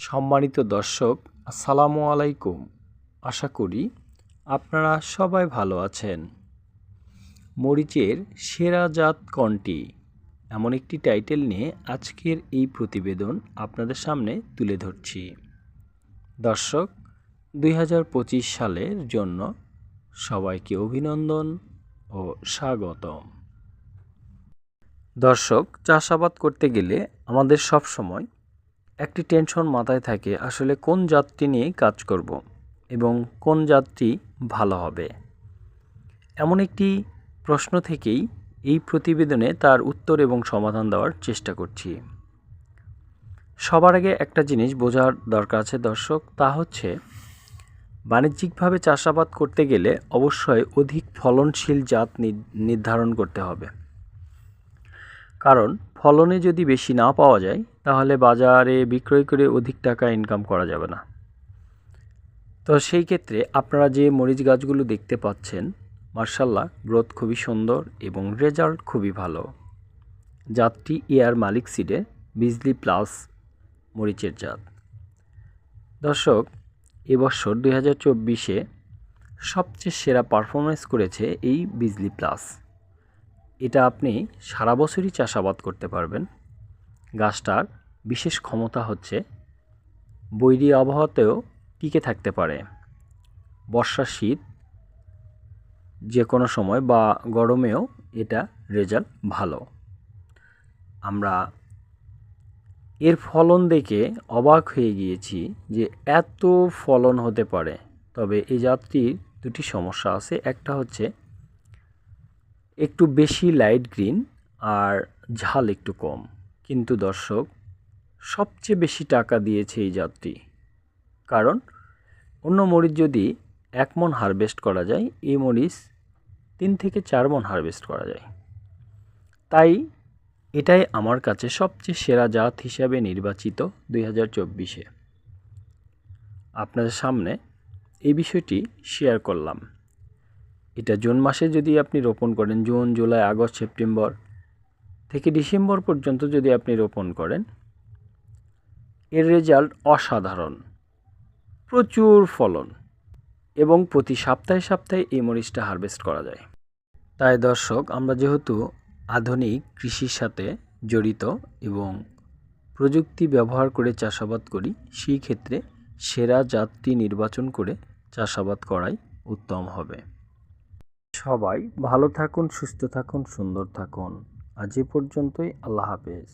সম্মানিত দর্শক, আসসালামু আলাইকুম। আশা করি আপনারা সবাই ভালো আছেন। মরিচের সেরা জাত কোনটি, এমন একটি টাইটেল নিয়ে আজকের এই প্রতিবেদন আপনাদের সামনে তুলে ধরছি। দর্শক, 2025 সালের জন্য সবাইকে অভিনন্দন ও স্বাগতম। দর্শক, চাষাবাদ করতে গেলে আমাদের সব সময় একটি টেনশন মাথায় থাকে, আসলে কোন জাতটি নিয়ে কাজ করব এবং কোন জাতটি ভালো হবে। এমন একটি প্রশ্ন থেকেই এই প্রতিবেদনে তার উত্তর এবং সমাধান দেওয়ার চেষ্টা করছি। সবার আগে একটা জিনিস বোঝার দরকার আছে দর্শক, তা হচ্ছে বাণিজ্যিকভাবে চাষাবাদ করতে গেলে অবশ্যই অধিক ফলনশীল জাত নির্ধারণ করতে হবে। কারণ ফলনে যদি বেশি না পাওয়া যায় তাহলে বাজারে বিক্রয় করে অধিক টাকা ইনকাম করা যাবে না। তো সেই ক্ষেত্রে আপনারা যে মরিচ গাছগুলো দেখতে পাচ্ছেন, মার্শাল্লাহ গ্রোথ খুবই সুন্দর এবং রেজাল্ট খুবই ভালো। জাতটি এয়ার মালিক সিডে বিজলি প্লাস মরিচের জাত। দর্শক, এবছর 2024-এ সবচেয়ে সেরা পারফরমেন্স করেছে এই বিজলি প্লাস। এটা আপনি সারা বছরই চাষাবাদ করতে পারবেন। গাছটার বিশেষ ক্ষমতা হচ্ছে বৈরী আবহাওয়াতেও টিকে থাকতে পারে। বর্ষা, শীত যে কোনো সময় বা গরমেও এটা রেজাল্ট ভালো। আমরা এর ফলন দেখে অবাক হয়ে গিয়েছি যে এত ফলন হতে পারে। তবে এই জাতটির দুটি সমস্যা আছে। একটা হচ্ছে একটু বেশি লাইট গ্রিন আর ঝাল একটু কম। কিন্তু দর্শক, সবচেয়ে বেশি টাকা দিয়েছে এই জাতটি। কারণ অন্য মরিচ যদি 1 মণ হারভেস্ট করা যায়, এই মরিচ 3 থেকে 4 মণ হারভেস্ট করা যায়। তাই এটাই আমার কাছে সবচেয়ে সেরা জাত হিসাবে নির্বাচিত 2024-এ। আপনাদের সামনে এই বিষয়টি শেয়ার করলাম। এটা জুন মাসে যদি আপনি রোপণ করেন, জুন, জুলাই, আগস্ট, সেপ্টেম্বর থেকে ডিসেম্বর পর্যন্ত যদি আপনি রোপণ করেন, এর রেজাল্ট অসাধারণ। প্রচুর ফলন এবং প্রতি সপ্তাহে সপ্তাহে এই মরিচটা হারভেস্ট করা যায়। তাই দর্শক, আমরা যেহেতু আধুনিক কৃষির সাথে জড়িত এবং প্রযুক্তি ব্যবহার করে চাষাবাদ করি, সেই ক্ষেত্রে সেরা জাতটি নির্বাচন করে চাষাবাদ করাই উত্তম হবে। সবাই ভালো থাকুন, সুস্থ থাকুন, সুন্দর থাকুন। আজ এ পর্যন্তই। আল্লাহ হাফেজ।